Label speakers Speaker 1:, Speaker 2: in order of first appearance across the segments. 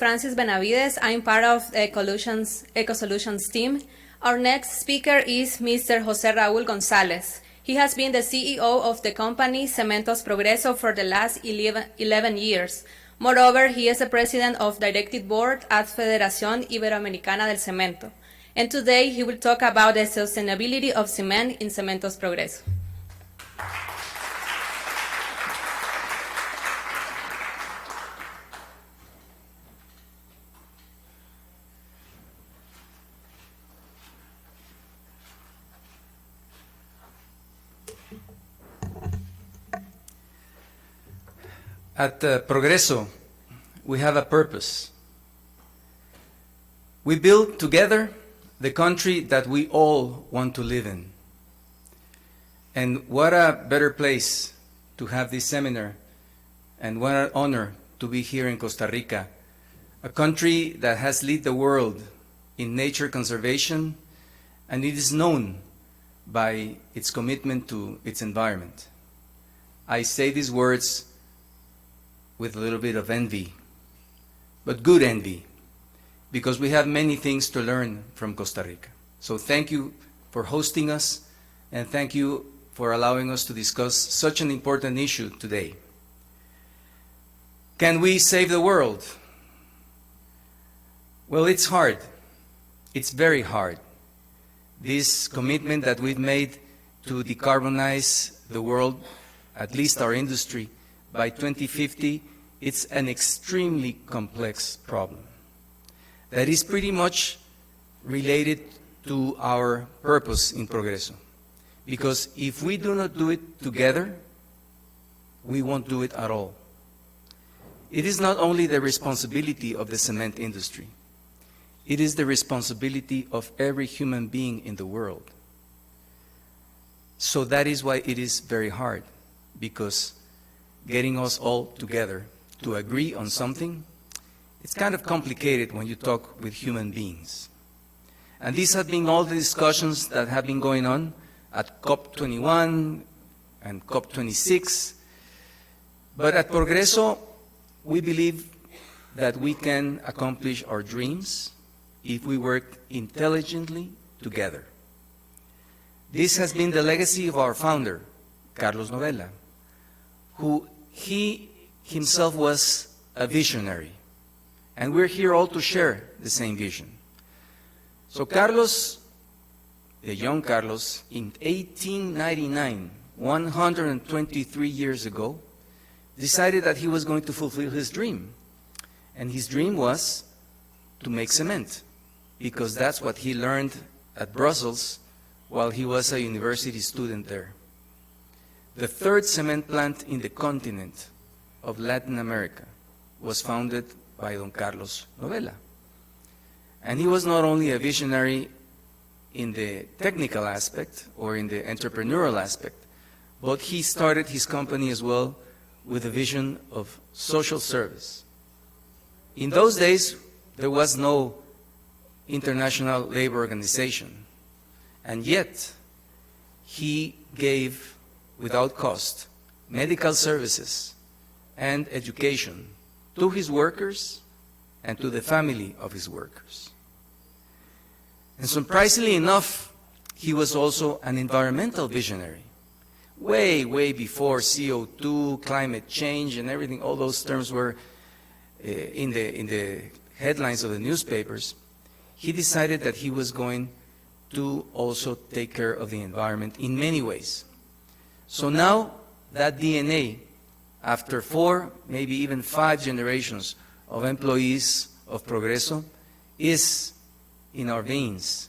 Speaker 1: Francis Benavides. I'm part of the Eco-Solutions team. Our next speaker is Mr. José Raúl González. He has been the CEO of the company Cementos Progreso for the last 11 years. Moreover, he is the president of Directive Board at Federación Iberoamericana del Cemento. And today he will talk about the sustainability of cement in Cementos Progreso.
Speaker 2: At Progreso, we have a purpose. We build together the country that we all want to live in. And what a better place to have this seminar, and what an honor to be here in Costa Rica, a country that has led the world in nature conservation, and it is known by its commitment to its environment. I say these words with a little bit of envy, but good envy, because we have many things to learn from Costa Rica. So thank you for hosting us, and thank you for allowing us to discuss such an important issue today. Can we save the world? Well, it's hard. It's very hard. This commitment that we've made to decarbonize the world, at least our industry, by 2050, it's an extremely complex problem that is pretty much related to our purpose in Progreso. Because if we do not do it together, we won't do it at all. It is not only the responsibility of the cement industry, it is the responsibility of every human being in the world. So that is why it is very hard, because getting us all together to agree on something, it's kind of complicated when you talk with human beings. And these have been all the discussions that have been going on at COP21 and COP26. But at Progreso, we believe that we can accomplish our dreams if we work intelligently together. This has been the legacy of our founder, Carlos Novella, who he himself was a visionary. And we're here all to share the same vision. So Carlos, the young Carlos, in 1899, 123 years ago, decided that he was going to fulfill his dream. And his dream was to make cement, because that's what he learned at Brussels while he was a university student there. The third cement plant in the continent of Latin America was founded by Don Carlos Novella. And he was not only a visionary in the technical aspect or in the entrepreneurial aspect, but he started his company as well with a vision of social service. In those days, there was no International Labor Organization, and yet he gave, without cost, medical services and education to his workers and to the family of his workers. And surprisingly enough, he was also an environmental visionary. Way, way before CO2, climate change, and everything, all those terms were in the headlines of the newspapers, he decided that he was going to also take care of the environment in many ways. So now that DNA, after 4, maybe even 5 generations of employees of Progreso, is in our veins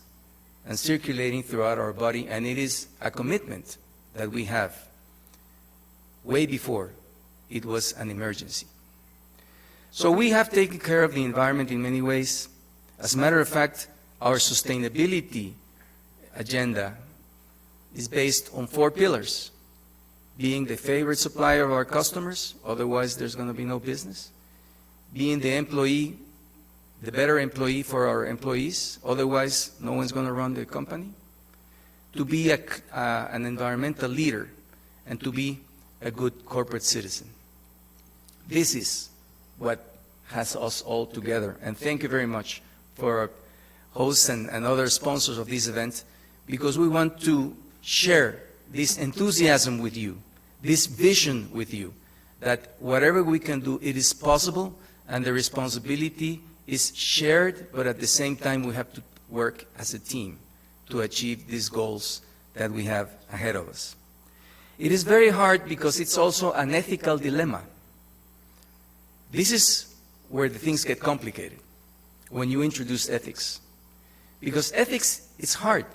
Speaker 2: and circulating throughout our body, and it is a commitment that we have way before it was an emergency. So we have taken care of the environment in many ways. As a matter of fact, our sustainability agenda is based on 4 pillars. Being the favorite supplier of our customers, otherwise there's going to be no business. Being the employee, the better employee for our employees, otherwise no one's going to run the company. To be an environmental leader, and to be a good corporate citizen. This is what has us all together. And thank you very much for our hosts and other sponsors of this event, because we want to share this enthusiasm with you, this vision with you, that whatever we can do, it is possible, and the responsibility is shared, but at the same time we have to work as a team to achieve these goals that we have ahead of us. It is very hard because it's also an ethical dilemma. This is where the things get complicated when you introduce ethics. Because ethics is hard.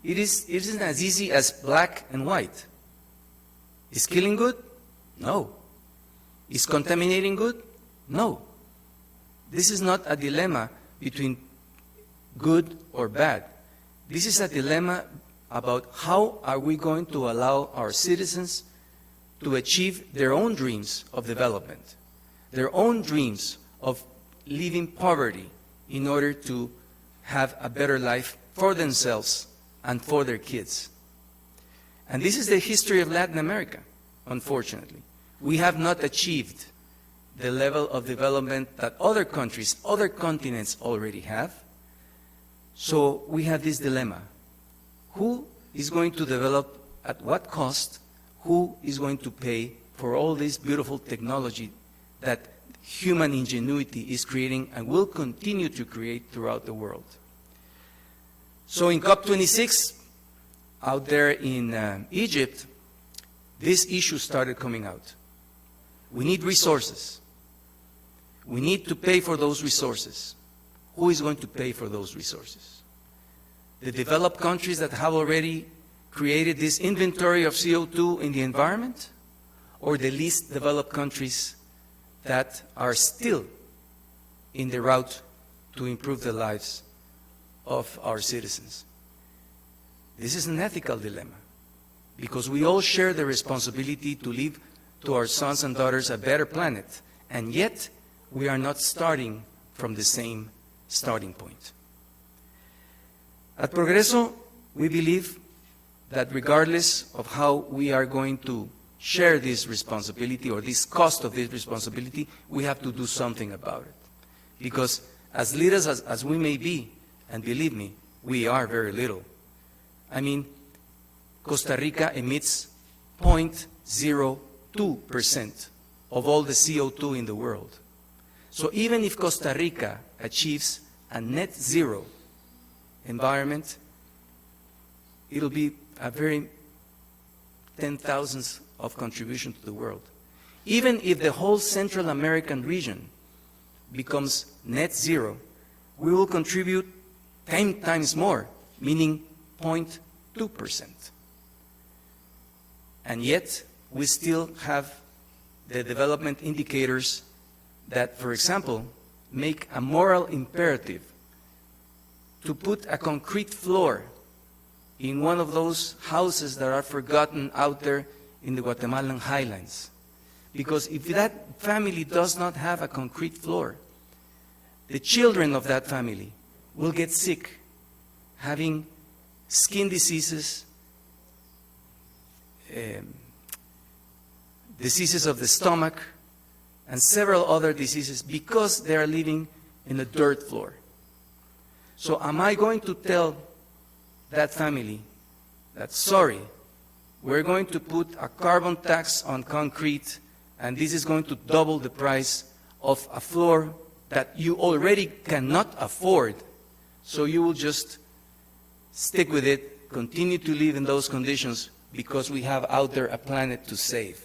Speaker 2: It isn't as easy as black and white. Is killing good? No. Is contaminating good? No. This is not a dilemma between good or bad. This is a dilemma about how are we going to allow our citizens to achieve their own dreams of development, their own dreams of leaving poverty in order to have a better life for themselves and for their kids. And this is the history of Latin America, unfortunately. We have not achieved the level of development that other countries, other continents already have. So we have this dilemma. Who is going to develop at what cost? Who is going to pay for all this beautiful technology that human ingenuity is creating and will continue to create throughout the world? So in COP26, out there in Egypt, this issue started coming out. We need resources. We need to pay for those resources. Who is going to pay for those resources? The developed countries that have already created this inventory of CO2 in the environment, or the least developed countries that are still in the route to improve the lives of our citizens? This is an ethical dilemma, because we all share the responsibility to leave to our sons and daughters a better planet, and yet we are not starting from the same starting point. At Progreso, we believe that regardless of how we are going to share this responsibility or this cost of this responsibility, we have to do something about it. Because as leaders as we may be, and believe me, we are very little. I mean, Costa Rica emits 0.02% of all the CO2 in the world. So even if Costa Rica achieves a net zero environment, it'll be a very 10,000th of contribution to the world. Even if the whole Central American region becomes net zero, we will contribute 10 times more, meaning 0.2%. And yet, we still have the development indicators that, for example, make a moral imperative to put a concrete floor in one of those houses that are forgotten out there in the Guatemalan highlands. Because if that family does not have a concrete floor, the children of that family will get sick, having skin diseases, diseases of the stomach, and several other diseases because they are living in a dirt floor. So am I going to tell that family that, sorry, we're going to put a carbon tax on concrete, and this is going to double the price of a floor that you already cannot afford, so you will just stick with it, continue to live in those conditions because we have out there a planet to save?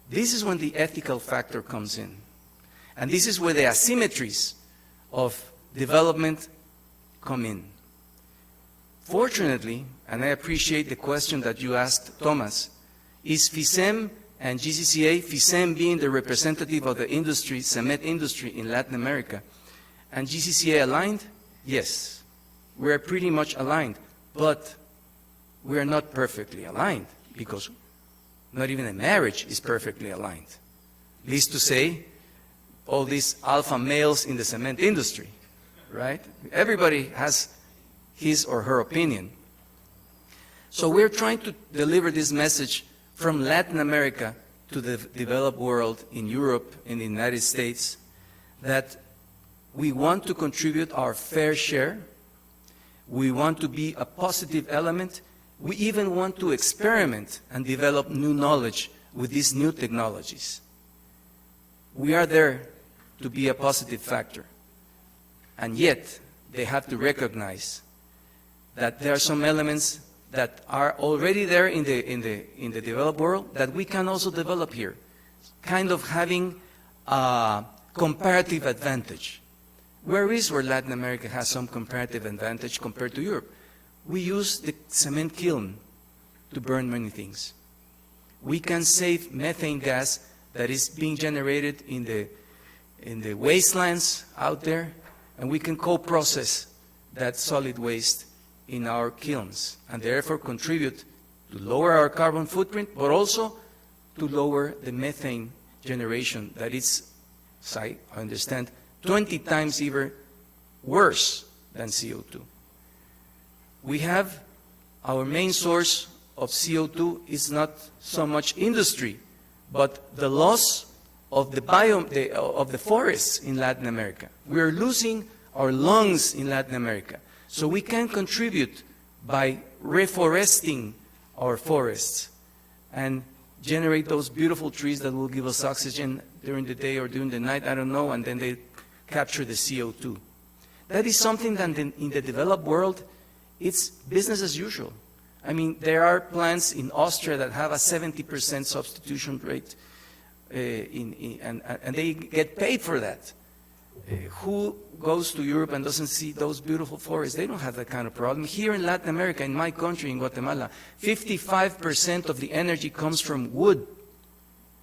Speaker 2: This is when the ethical factor comes in. And this is where the asymmetries of development come in. Fortunately, and I appreciate the question that you asked, Thomas, is FICEM and GCCA, FICEM being the representative of the industry, cement industry in Latin America, and GCCA aligned? Yes, we're pretty much aligned, but we're not perfectly aligned, because not even a marriage is perfectly aligned. Least to say, all these alpha males in the cement industry, right? Everybody has his or her opinion. So we're trying to deliver this message from Latin America to the developed world in Europe, in the United States, that we want to contribute our fair share. We want to be a positive element. We even want to experiment and develop new knowledge with these new technologies. We are there to be a positive factor. And yet, they have to recognize that there are some elements that are already there in the developed world that we can also develop here, kind of having a comparative advantage. Where Latin America has some comparative advantage compared to Europe? We use the cement kiln to burn many things. We can save methane gas that is being generated in the wastelands out there, and we can co-process that solid waste in our kilns, and therefore contribute to lower our carbon footprint, but also to lower the methane generation that is, as I understand, 20 times even worse than CO2. We have our main source of CO2 is not so much industry, but the loss of the biome of the forests in Latin America. We are losing our lungs in Latin America. So we can contribute by reforesting our forests and generate those beautiful trees that will give us oxygen during the day or during the night, I don't know, and then they capture the CO2. That is something that in the developed world, it's business as usual. I mean, there are plants in Austria that have a 70% substitution rate, and they get paid for that. Who goes to Europe and doesn't see those beautiful forests? They don't have that kind of problem. Here in Latin America, in my country, in Guatemala, 55% of the energy comes from wood,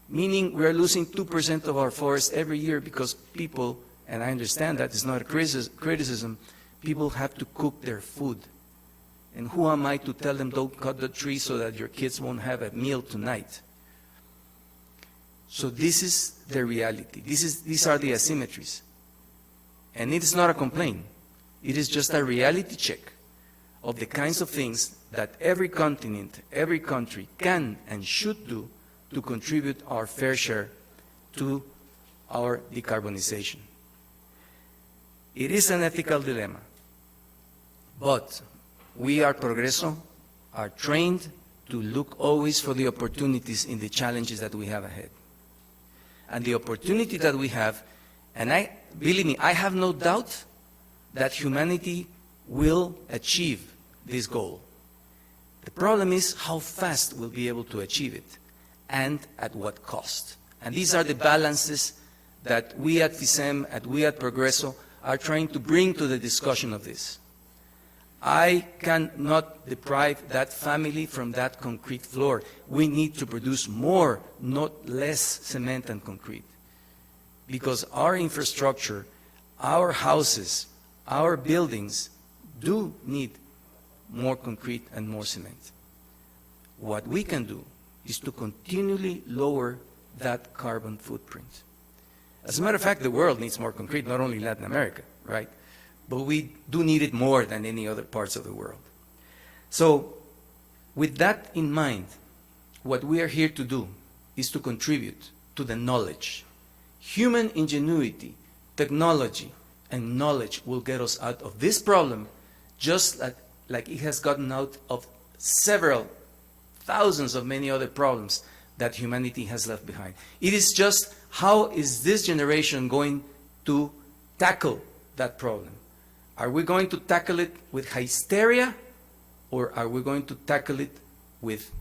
Speaker 2: meaning we are losing 2% of our forests every year because people, and I understand that it's not a criticism, people have to cook their food. And who am I to tell them don't cut the tree so that your kids won't have a meal tonight? So this is the reality. These are the asymmetries. And it is not a complaint. It is just a reality check of the kinds of things that every continent, every country can and should do to contribute our fair share to our decarbonization. It is an ethical dilemma, but we at Progreso are trained to look always for the opportunities in the challenges that we have ahead. And the opportunity that we have, and believe me, I have no doubt that humanity will achieve this goal. The problem is how fast we'll be able to achieve it and at what cost. And these are the balances that we at FICEM, we at Progreso, are trying to bring to the discussion of this. I cannot deprive that family from that concrete floor. We need to produce more, not less cement and concrete. Because our infrastructure, our houses, our buildings do need more concrete and more cement. What we can do is to continually lower that carbon footprint. As a matter of fact, the world needs more concrete, not only Latin America, right? But we do need it more than any other parts of the world. So, with that in mind, what we are here to do is to contribute to the knowledge. Human ingenuity, technology, and knowledge will get us out of this problem, just like it has gotten out of several thousands of many other problems that humanity has left behind. It is just how is this generation going to tackle that problem? Are we going to tackle it with hysteria, or are we going to tackle it with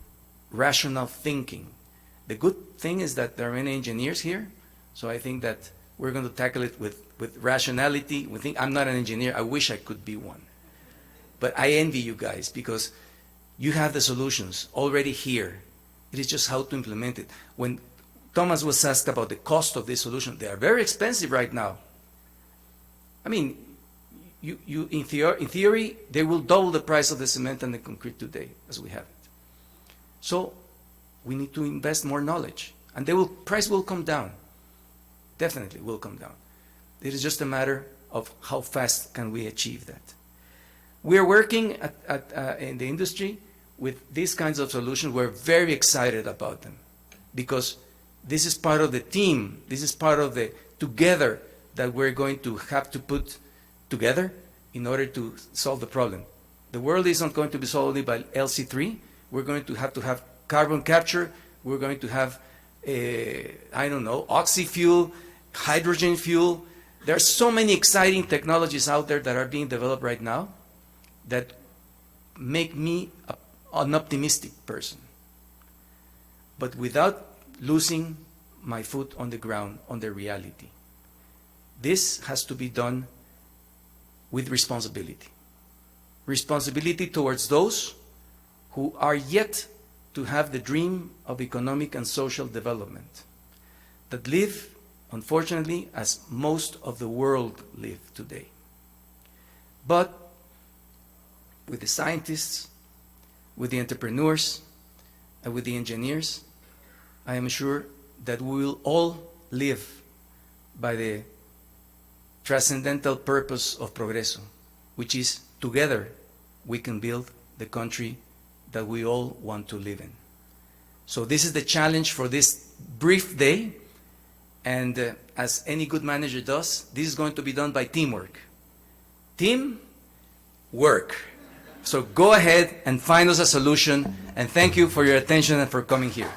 Speaker 2: rational thinking? The good thing is that there are many engineers here, so I think that we're going to tackle it with rationality. I'm not an engineer. I wish I could be one. But I envy you guys because you have the solutions already here. It is just how to implement it. When Thomas was asked about the cost of this solution, they are very expensive right now. I mean, in theory, they will double the price of the cement and the concrete today as we have it. So we need to invest more knowledge, and price will come down. Definitely will come down. It is just a matter of how fast can we achieve that. We are working in the industry with these kinds of solutions. We're very excited about them because this is part of the team. This is part of the together that we're going to have to put together in order to solve the problem. The world isn't going to be solved only by LC3. We're going to have carbon capture. We're going to have, I don't know, oxy-fuel, hydrogen fuel. There are so many exciting technologies out there that are being developed right now that make me an optimistic person. But without losing my foot on the ground, on the reality. This has to be done with responsibility. Responsibility towards those who are yet to have the dream of economic and social development, that live, unfortunately, as most of the world live today. But with the scientists, with the entrepreneurs, and with the engineers, I am sure that we will all live by the transcendental purpose of Progreso, which is together we can build the country that we all want to live in. So this is the challenge for this brief day, and as any good manager does, this is going to be done by teamwork. Team work. So go ahead and find us a solution, and thank you for your attention and for coming here.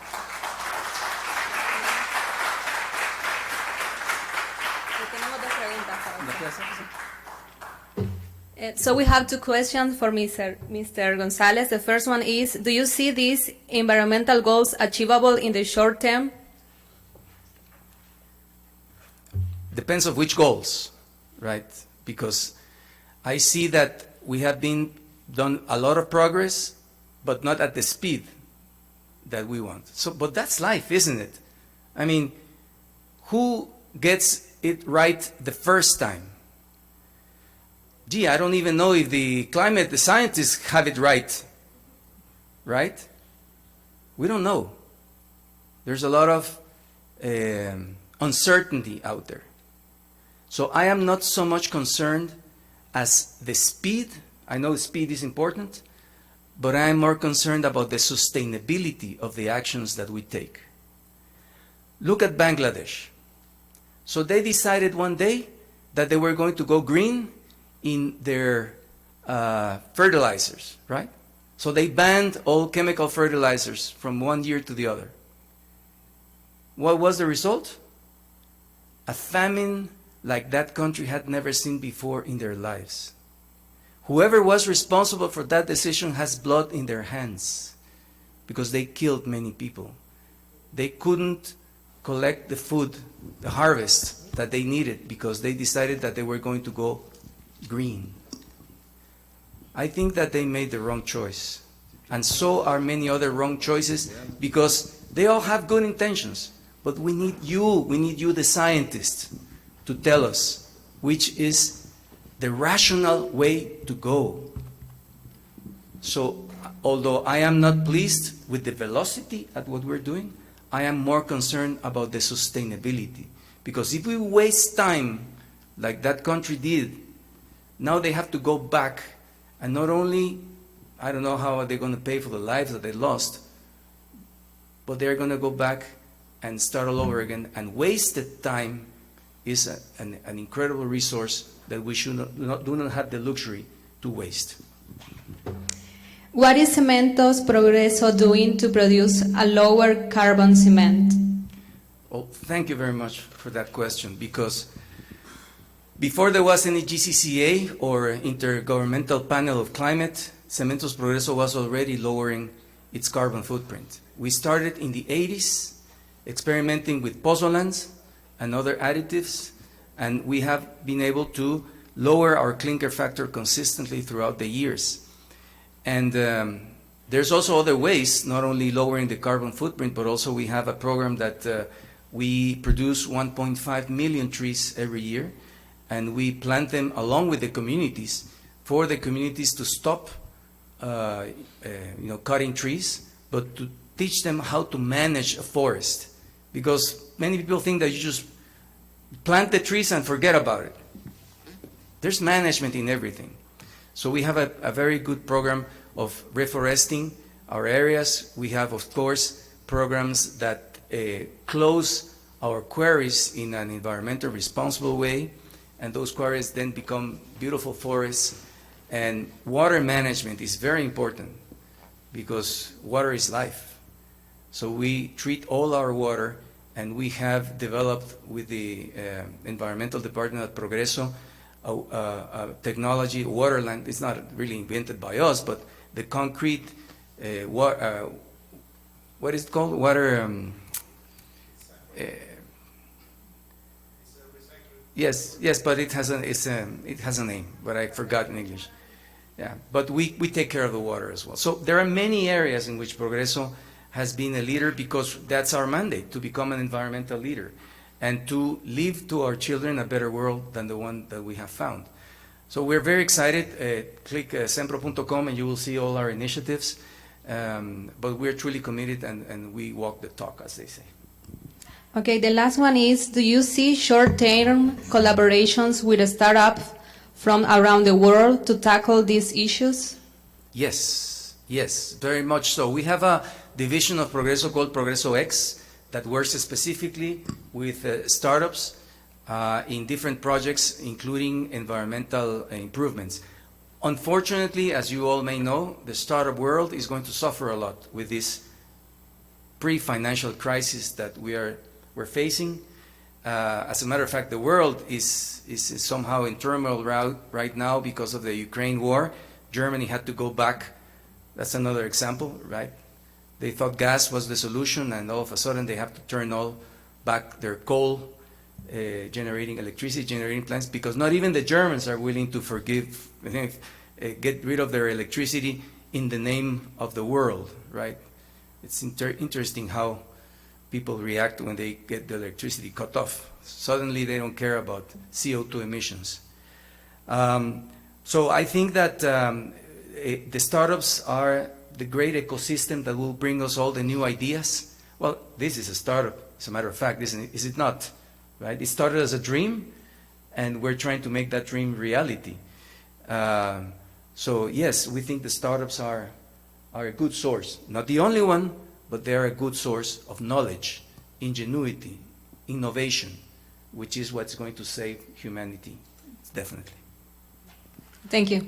Speaker 1: So we have two questions for Mr. González. The first one is, do you see these environmental goals achievable in the short term?
Speaker 2: Depends on which goals, right? Because I see that we have done a lot of progress, but not at the speed that we want. So, but that's life, isn't it? I mean, who gets it right the first time? Gee, I don't even know if the scientists have it right, right? We don't know. There's a lot of uncertainty out there. So I am not so much concerned as the speed. I know speed is important, but I am more concerned about the sustainability of the actions that we take. Look at Bangladesh. So they decided one day that they were going to go green in their fertilizers, right? So they banned all chemical fertilizers from one year to the other. What was the result? A famine like that country had never seen before in their lives. Whoever was responsible for that decision has blood in their hands because they killed many people. They couldn't collect the food, the harvest that they needed because they decided that they were going to go green. I think that they made the wrong choice. And so are many other wrong choices because they all have good intentions. But we need you, the scientists, to tell us which is the rational way to go. So, although I am not pleased with the velocity at what we're doing, I am more concerned about the sustainability. Because if we waste time like that country did, now they have to go back and not only, I don't know how they're going to pay for the lives that they lost, but they're going to go back and start all over again. And wasted time is an incredible resource that we do not have the luxury to waste.
Speaker 1: What is Cementos Progreso doing to produce a lower carbon cement?
Speaker 2: Well, thank you very much for that question, because before there was any GCCA or Intergovernmental Panel of Climate, Cementos Progreso was already lowering its carbon footprint. We started in the 80s experimenting with pozzolans and other additives, and we have been able to lower our clinker factor consistently throughout the years. And there's also other ways, not only lowering the carbon footprint, but also we have a program that we produce 1.5 million trees every year, and we plant them along with the communities for the communities to stop cutting trees, but to teach them how to manage a forest. Because many people think that you just plant the trees and forget about it. There's management in everything. So we have a very good program of reforesting our areas. We have, of course, programs that close our quarries in an environmental responsible way, and those quarries then become beautiful forests. And water management is very important because water is life. So we treat all our water, and we have developed with the environmental department at Progreso a technology, Waterland. It's not really invented by us, but the concrete, what is it called? Water. Yes, but it has a name, but I forgot in English. Yeah, but we take care of the water as well. So there are many areas in which Progreso has been a leader because that's our mandate, to become an environmental leader and to leave to our children a better world than the one that we have found. So we're very excited. Click sempro.com and you will see all our initiatives. But we're truly committed, and we walk the talk, as they say.
Speaker 1: Okay, the last one is, do you see short-term collaborations with a startup from around the world to tackle these issues?
Speaker 2: Yes, very much so. We have a division of Progreso called Progreso X that works specifically with startups in different projects, including environmental improvements. Unfortunately, as you all may know, the startup world is going to suffer a lot with this pre-financial crisis that we're facing. As a matter of fact, the world is somehow in turmoil right now because of the Ukraine war. Germany had to go back. That's another example, right? They thought gas was the solution, and all of a sudden they have to turn all back their coal electricity generating plants, because not even the Germans are willing to get rid of their electricity in the name of the world, right? It's interesting how people react when they get the electricity cut off. Suddenly they don't care about CO2 emissions. So I think that the startups are the great ecosystem that will bring us all the new ideas. Well, this is a startup, as a matter of fact, is it not? Right? It started as a dream, and we're trying to make that dream reality. So yes, we think the startups are a good source. Not the only one, but they're a good source of knowledge, ingenuity, innovation, which is what's going to save humanity, definitely.
Speaker 1: Thank you.